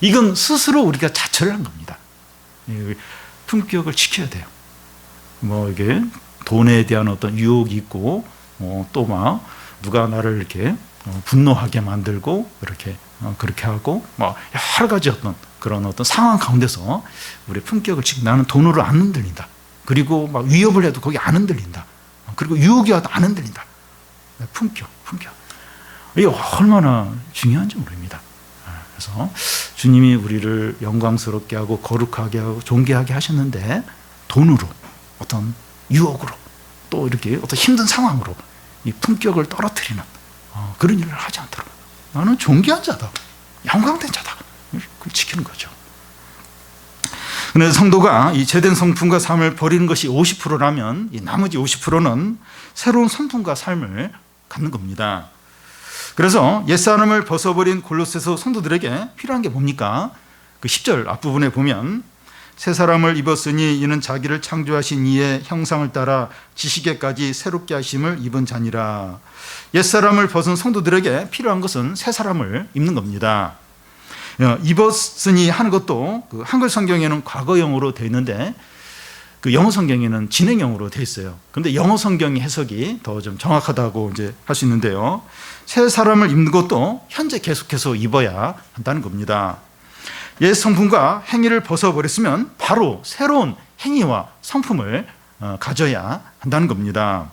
이건 스스로 우리가 자처를 한 겁니다. 품격을 지켜야 돼요. 뭐 이게 돈에 대한 어떤 유혹이 있고 또 막 누가 나를 이렇게 분노하게 만들고 이렇게 그렇게 하고 뭐 여러 가지 그런 어떤 상황 가운데서 우리 품격을 지키고 나는 돈으로 안 흔들린다. 그리고 막 위협을 해도 거기 안 흔들린다. 그리고 유혹이 와도 안 흔들린다. 품격. 이게 얼마나 중요한지 모릅니다. 그래서 주님이 우리를 영광스럽게 하고 거룩하게 하고 존귀하게 하셨는데 돈으로 어떤 유혹으로 또 이렇게 어떤 힘든 상황으로 이 품격을 떨어뜨리는 그런 일을 하지 않도록 나는 존귀한 자다, 영광된 자다, 그걸 지키는 거죠. 그런데 성도가 이 죄된 성품과 삶을 버리는 것이 50%라면 이 나머지 50%는 새로운 성품과 삶을 갖는 겁니다. 그래서 옛사람을 벗어버린 골로새서 성도들에게 필요한 게 뭡니까? 그 10절 앞부분에 보면 새 사람을 입었으니 이는 자기를 창조하신 이의 형상을 따라 지식에까지 새롭게 하심을 입은 자니라. 옛사람을 벗은 성도들에게 필요한 것은 새 사람을 입는 겁니다. 입었으니 하는 것도 그 한글 성경에는 과거형으로 되어 있는데 그 영어 성경에는 진행형으로 되어 있어요. 그런데 영어 성경 해석이 더 좀 정확하다고 이제 할 수 있는데요. 새 사람을 입는 것도 현재 계속해서 입어야 한다는 겁니다. 옛 성품과 행위를 벗어버렸으면 바로 새로운 행위와 성품을 가져야 한다는 겁니다.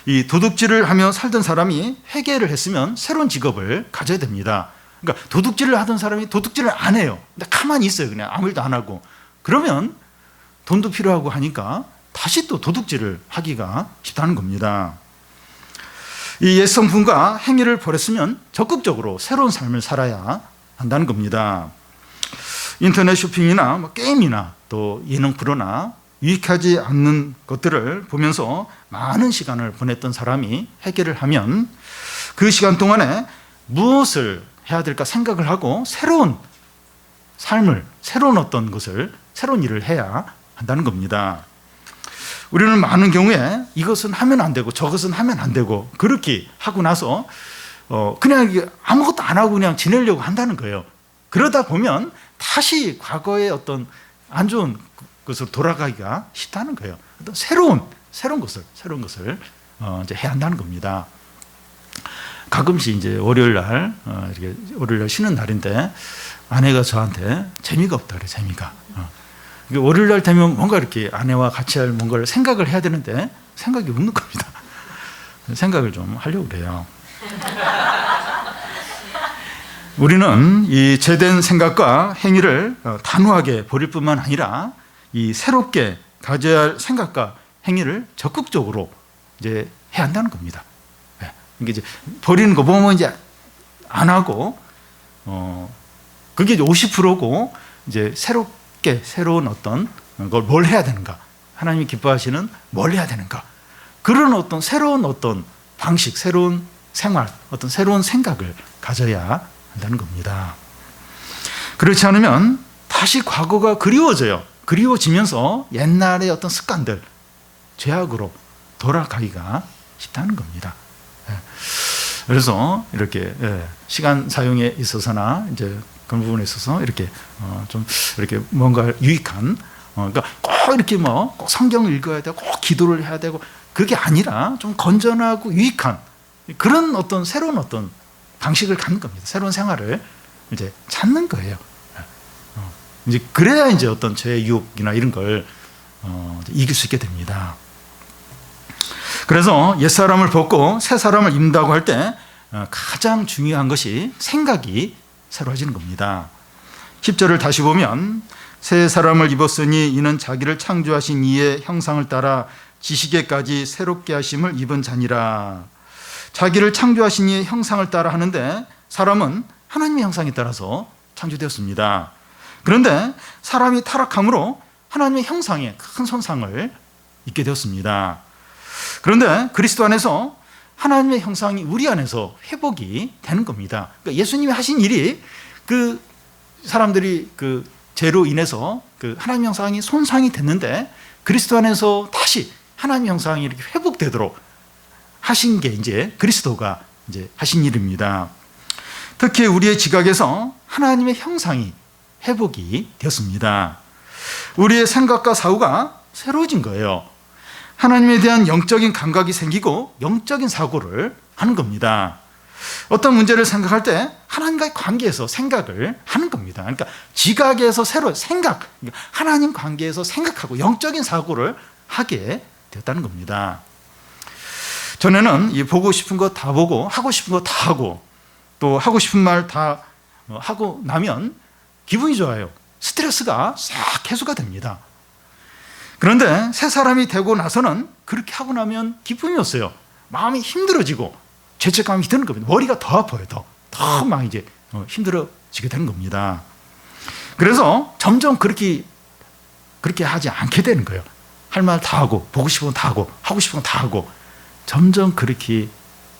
이 도둑질을 하며 살던 사람이 회개를 했으면 새로운 직업을 가져야 됩니다. 그러니까 도둑질을 하던 사람이 도둑질을 안 해요. 근데 가만히 있어요. 그냥 아무 일도 안 하고. 그러면 돈도 필요하고 하니까 다시 또 도둑질을 하기가 쉽다는 겁니다. 이 옛 성품과 행위를 버렸으면 적극적으로 새로운 삶을 살아야 한다는 겁니다. 인터넷 쇼핑이나 게임이나 또 예능 프로나 유익하지 않는 것들을 보면서 많은 시간을 보냈던 사람이 회개를 하면 그 시간 동안에 무엇을 해야 될까 생각을 하고 새로운 삶을, 새로운 어떤 것을, 새로운 일을 해야 한다는 겁니다. 우리는 많은 경우에 이것은 하면 안 되고 저것은 하면 안 되고 그렇게 하고 나서 그냥 아무것도 안 하고 그냥 지내려고 한다는 거예요. 그러다 보면 다시 과거의 어떤 안 좋은 것으로 돌아가기가 쉽다는 거예요. 어떤 새로운 것을 이제 해야 한다는 겁니다. 가끔씩 이제 월요일 날 쉬는 날인데 아내가 저한테 재미가 없다 그래, 재미가. 월요일 날 되면 뭔가 이렇게 아내와 같이 할 뭔가를 생각을 해야 되는데 생각이 없는 겁니다. 생각을 좀 하려고 그래요. 우리는 이 죄된 생각과 행위를 단호하게 버릴 뿐만 아니라 이 새롭게 가져야 할 생각과 행위를 적극적으로 이제 해야 한다는 겁니다. 이게 이제 버리는 거 보면 이제 안 하고, 그게 이제 50%고, 이제 새로운 어떤 걸 뭘 해야 되는가, 하나님이 기뻐하시는 뭘 해야 되는가, 그런 어떤 새로운 어떤 방식, 새로운 생활, 어떤 새로운 생각을 가져야 한다는 겁니다. 그렇지 않으면 다시 과거가 그리워져요. 그리워지면서 옛날의 어떤 습관들, 죄악으로 돌아가기가 쉽다는 겁니다. 그래서 이렇게 시간 사용에 있어서나 이제 그런 부분에 있어서 이렇게 좀 이렇게 뭔가 유익한, 그러니까 꼭 이렇게 꼭 성경을 읽어야 되고 꼭 기도를 해야 되고 그게 아니라 좀 건전하고 유익한 그런 어떤 새로운 어떤 방식을 갖는 겁니다. 새로운 생활을 이제 찾는 거예요. 이제 그래야 이제 어떤 죄의 유혹이나 이런 걸 이길 수 있게 됩니다. 그래서 옛사람을 벗고 새사람을 입는다고 할 때 가장 중요한 것이 생각이 새로워지는 겁니다. 10절을 다시 보면 새 사람을 입었으니 이는 자기를 창조하신 이의 형상을 따라 지식에까지 새롭게 하심을 입은 자니라. 자기를 창조하신 이의 형상을 따라 하는데 사람은 하나님의 형상에 따라서 창조되었습니다. 그런데 사람이 타락함으로 하나님의 형상에 큰 손상을 입게 되었습니다. 그런데 그리스도 안에서 하나님의 형상이 우리 안에서 회복이 되는 겁니다. 그러니까 예수님이 하신 일이 그 사람들이 그 죄로 인해서 그 하나님 형상이 손상이 됐는데 그리스도 안에서 다시 하나님 형상이 이렇게 회복되도록 하신 게 이제 그리스도가 이제 하신 일입니다. 특히 우리의 지각에서 하나님의 형상이 회복이 되었습니다. 우리의 생각과 사고가 새로워진 거예요. 하나님에 대한 영적인 감각이 생기고 영적인 사고를 하는 겁니다. 어떤 문제를 생각할 때 하나님과의 관계에서 생각을 하는 겁니다. 그러니까 지각에서 새로 생각, 하나님 관계에서 생각하고 영적인 사고를 하게 되었다는 겁니다. 전에는 이 보고 싶은 거 다 보고 하고 싶은 거 다 하고 또 하고 싶은 말 다 하고 나면 기분이 좋아요. 스트레스가 싹 해소가 됩니다. 그런데 새 사람이 되고 나서는 그렇게 하고 나면 기쁨이 없어요. 마음이 힘들어지고 죄책감이 드는 겁니다. 머리가 더 아파요. 더 막 이제 힘들어지게 되는 겁니다. 그래서 점점 그렇게 하지 않게 되는 거예요. 할 말 다 하고, 보고 싶은 건 다 하고, 하고 싶은 건 다 하고, 점점 그렇게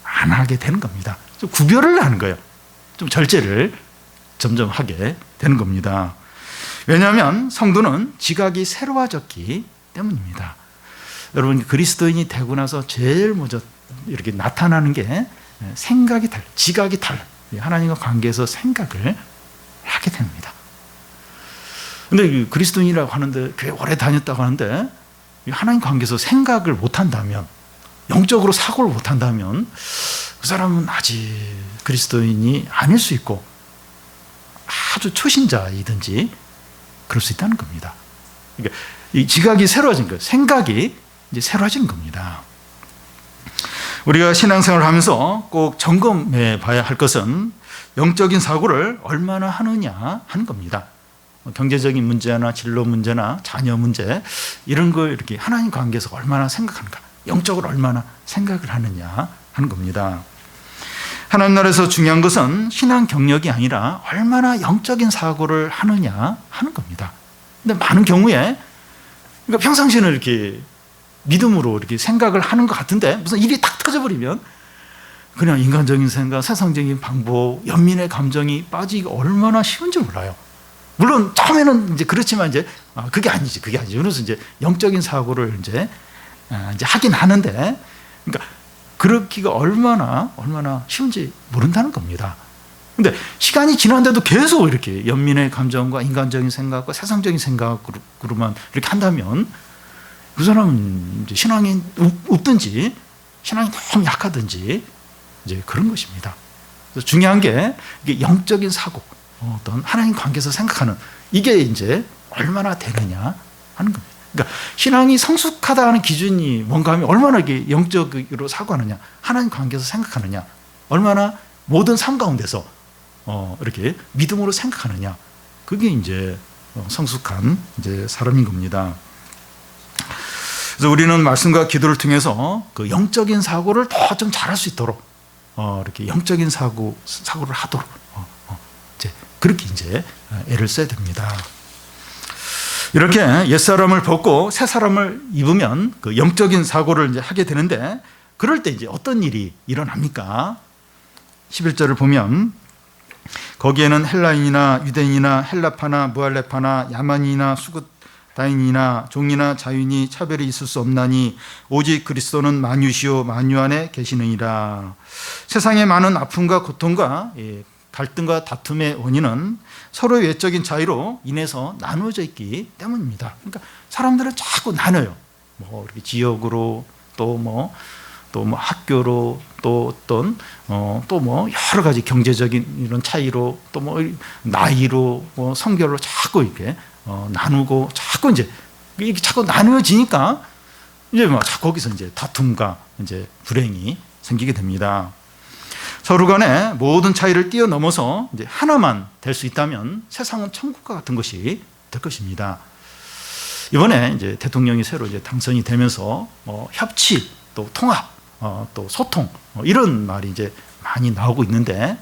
안 하게 되는 겁니다. 좀 구별을 하는 거예요. 좀 절제를 점점 하게 되는 겁니다. 왜냐하면 성도는 지각이 새로워졌기 때문입니다. 여러분, 그리스도인이 되고 나서 제일 먼저 이렇게 나타나는 게 생각이 달라요. 지각이 달라요. 하나님과 관계에서 생각을 하게 됩니다. 근데 그리스도인이라고 하는데, 교회 오래 다녔다고 하는데, 하나님 관계에서 생각을 못한다면, 영적으로 사고를 못한다면, 그 사람은 아직 그리스도인이 아닐 수 있고, 아주 초신자이든지, 그럴 수 있다는 겁니다. 그러니까 이 지각이 새로워진 거예요. 생각이 이제 새로워진 겁니다. 우리가 신앙생활을 하면서 꼭 점검해 봐야 할 것은 영적인 사고를 얼마나 하느냐 하는 겁니다. 경제적인 문제나 진로 문제나 자녀 문제 이런 걸 이렇게 하나님 관계에서 얼마나 생각하는가, 영적으로 얼마나 생각을 하느냐 하는 겁니다. 하나님 나라에서 중요한 것은 신앙 경력이 아니라 얼마나 영적인 사고를 하느냐 하는 겁니다. 근데 많은 경우에 그러니까 평상시에는 이렇게 믿음으로 이렇게 생각을 하는 것 같은데 무슨 일이 딱 터져버리면 그냥 인간적인 생각, 세상적인 방법, 연민의 감정이 빠지기가 얼마나 쉬운지 몰라요. 물론 처음에는 이제 그렇지만 이제 그게 아니지. 그래서 이제 영적인 사고를 이제 하긴 하는데, 그러니까 그렇기가 얼마나 쉬운지 모른다는 겁니다. 근데 시간이 지났는데도 계속 이렇게 연민의 감정과 인간적인 생각과 세상적인 생각으로만 이렇게 한다면 그 사람은 이제 신앙이 없든지 신앙이 너무 약하든지 이제 그런 것입니다. 그래서 중요한 게 이게 영적인 사고, 어떤 하나님 관계에서 생각하는 이게 이제 얼마나 되느냐 하는 겁니다. 그러니까 신앙이 성숙하다 하는 기준이 뭔가 하면 얼마나 이게 영적으로 사고하느냐, 하나님 관계에서 생각하느냐, 얼마나 모든 삶 가운데서 이렇게 믿음으로 생각하느냐, 그게 이제 성숙한 이제 사람인 겁니다. 그래서 우리는 말씀과 기도를 통해서 그 영적인 사고를 더 좀 잘할 수 있도록 이렇게 영적인 사고를 하도록 이제 그렇게 이제 애를 써야 됩니다. 이렇게 옛사람을 벗고 새 사람을 입으면 그 영적인 사고를 이제 하게 되는데, 그럴 때 이제 어떤 일이 일어납니까? 11절을 보면 거기에는 헬라인이나 유대인이나 헬라파나 무할레파나 야만인이나 수구다인이나 종이나 자유인이 차별이 있을 수 없나니 오직 그리스도는 만유시요 만유 안에 계시느니라. 세상의 많은 아픔과 고통과 갈등과 다툼의 원인은 서로의 외적인 차이로 인해서 나누어져 있기 때문입니다. 그러니까 사람들은 자꾸 나눠요. 뭐 이렇게 지역으로 또 학교로 또 어떤 또 뭐 여러 가지 경제적인 이런 차이로 또 뭐 나이로 성별로 자꾸 이렇게 나누고 자꾸 이제 이렇게 자꾸 나누어지니까 이제 막 거기서 이제 다툼과 이제 불행이 생기게 됩니다. 서로 간에 모든 차이를 뛰어넘어서 이제 하나만 될 수 있다면 세상은 천국과 같은 것이 될 것입니다. 이번에 이제 대통령이 새로 이제 당선이 되면서 협치, 또 통합, 또 소통 이런 말이 이제 많이 나오고 있는데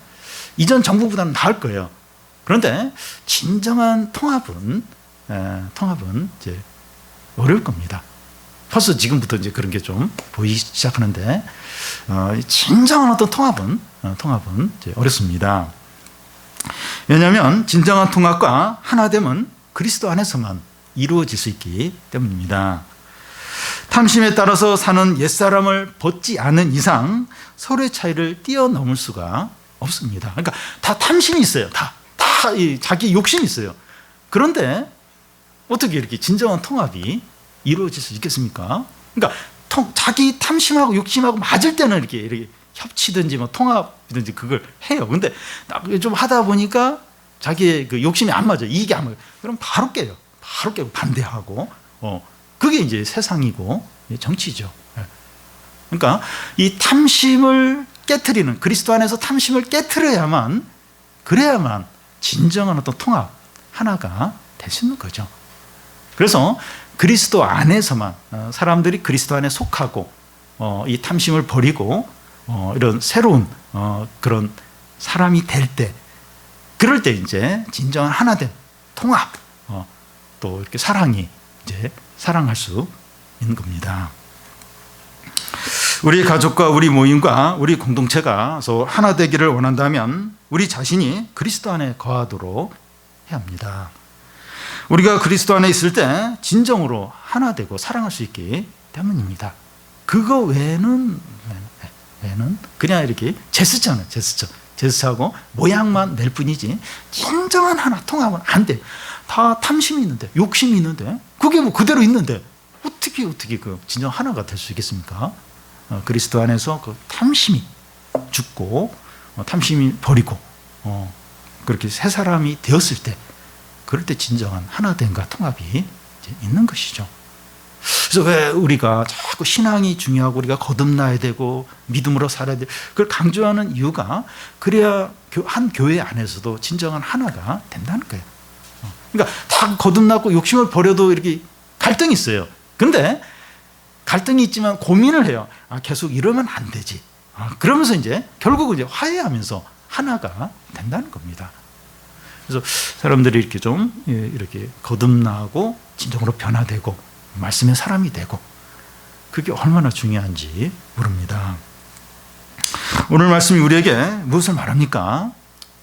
이전 정부보다는 나을 거예요. 그런데 진정한 통합은 이제 어려울 겁니다. 벌써 지금부터 이제 그런 게 좀 보이기 시작하는데 진정한 어떤 통합은 이제 어렵습니다. 왜냐하면 진정한 통합과 하나됨은 그리스도 안에서만 이루어질 수 있기 때문입니다. 탐심에 따라서 사는 옛사람을 벗지 않은 이상 서로의 차이를 뛰어넘을 수가 없습니다. 그러니까 다 탐심이 있어요. 다 자기 욕심이 있어요. 그런데 어떻게 이렇게 진정한 통합이 이루어질 수 있겠습니까? 그러니까 자기 탐심하고 욕심하고 맞을 때는 이렇게 협치든지 뭐 통합이든지 그걸 해요. 근데 좀 하다 보니까 자기의 그 욕심이 안 맞아요. 이익이 안 맞아요. 그럼 바로 깨요. 바로 깨고 반대하고 그게 이제 세상이고 정치죠. 그러니까 이 탐심을 깨트리는, 그리스도 안에서 탐심을 깨트려야만, 그래야만 진정한 어떤 통합 하나가 될 수 있는 거죠. 그래서 그리스도 안에서만 사람들이 그리스도 안에 속하고 이 탐심을 버리고 이런 새로운 그런 사람이 될 때, 그럴 때 이제 진정한 하나됨, 통합, 또 이렇게 사랑이 이제 사랑할 수 있는 겁니다. 우리 가족과 우리 모임과 우리 공동체가 하나 되기를 원한다면 우리 자신이 그리스도 안에 거하도록 해야 합니다. 우리가 그리스도 안에 있을 때 진정으로 하나 되고 사랑할 수 있기 때문입니다. 그거 외에는 그냥 이렇게 제스처는 제스처하고 모양만 낼 뿐이지 진정한 하나 통합은 안 돼요. 다 탐심이 있는데, 욕심이 있는데, 그게 뭐 그대로 있는데 어떻게 그 진정 하나가 될 수 있겠습니까? 그리스도 안에서 그 탐심이 죽고 탐심이 버리고 그렇게 새 사람이 되었을 때, 그럴 때 진정한 하나됨과 통합이 이제 있는 것이죠. 그래서 왜 우리가 자꾸 신앙이 중요하고 우리가 거듭나야 되고 믿음으로 살아야 돼, 그걸 강조하는 이유가 그래야 한 교회 안에서도 진정한 하나가 된다는 거예요. 그러니까 다 거듭나고 욕심을 버려도 이렇게 갈등이 있어요. 근데 갈등이 있지만 고민을 해요. 계속 이러면 안 되지. 그러면서 이제 결국은 이제 화해하면서 하나가 된다는 겁니다. 그래서 사람들이 이렇게 좀 이렇게 거듭나고 진정으로 변화되고 말씀의 사람이 되고, 그게 얼마나 중요한지 모릅니다. 오늘 말씀이 우리에게 무엇을 말합니까?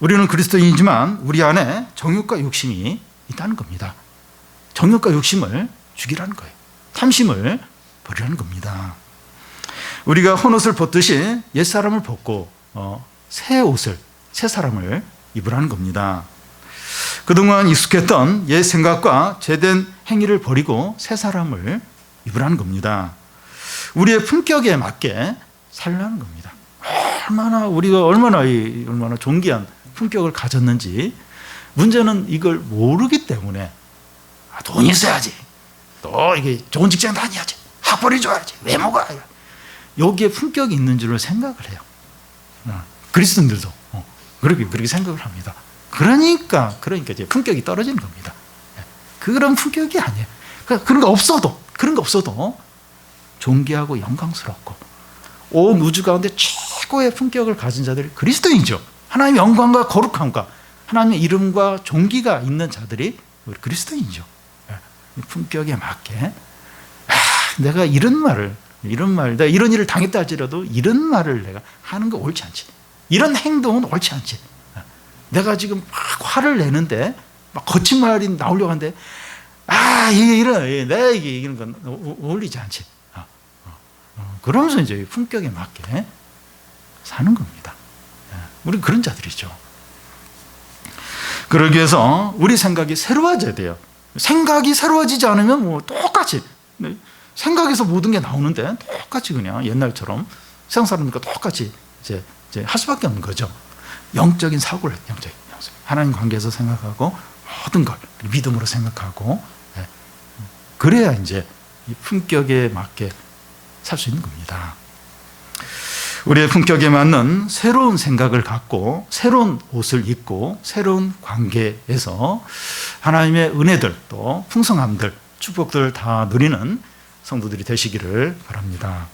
우리는 그리스도인이지만 우리 안에 정욕과 욕심이 있다는 겁니다. 정욕과 욕심을 죽이라는 거예요. 탐심을 버리라는 겁니다. 우리가 헌옷을 벗듯이 옛사람을 벗고 새 옷을, 새 사람을 입으라는 겁니다. 그동안 익숙했던 옛 생각과 죄된 행위를 버리고 새 사람을 입으라는 겁니다. 우리의 품격에 맞게 살라는 겁니다. 우리가 얼마나 존귀한 품격을 가졌는지, 문제는 이걸 모르기 때문에 돈이 있어야지, 또 이게 좋은 직장 다녀야지, 학벌이 좋아야지, 외모가, 여기에 품격이 있는 줄을 생각을 해요. 그리스도인들도 그렇게 생각을 합니다. 그러니까 이제 품격이 떨어지는 겁니다. 그런 품격이 아니에요. 그런 거 없어도 존귀하고 영광스럽고 온 우주 가운데 최고의 품격을 가진 자들이 그리스도인이죠. 하나님의 영광과 거룩함과 하나님의 이름과 존귀가 있는 자들이 우리 그리스도인이죠. 품격에 맞게 내가 내가 이런 일을 당했다 할지라도 이런 말을 내가 하는 거 옳지 않지, 이런 행동은 옳지 않지, 내가 지금 막 화를 내는데 막 거친 말이 나오려고 하는데 내가 이런 건 어울리지 않지. 그러면서 이제 품격에 맞게 사는 겁니다. 우리 그런 자들이죠. 그러기 위해서 우리 생각이 새로워져야 돼요. 생각이 새로워지지 않으면 뭐 똑같이 생각에서 모든 게 나오는데 똑같이 그냥 옛날처럼 세상 사람들과 똑같이 이제 할 수밖에 없는 거죠. 영적인 사고를 하나님 관계에서 생각하고 모든 걸 믿음으로 생각하고, 그래야 이제 이 품격에 맞게 살 수 있는 겁니다. 우리의 품격에 맞는 새로운 생각을 갖고 새로운 옷을 입고 새로운 관계에서 하나님의 은혜들, 또 풍성함들, 축복들을 다 누리는 성도들이 되시기를 바랍니다.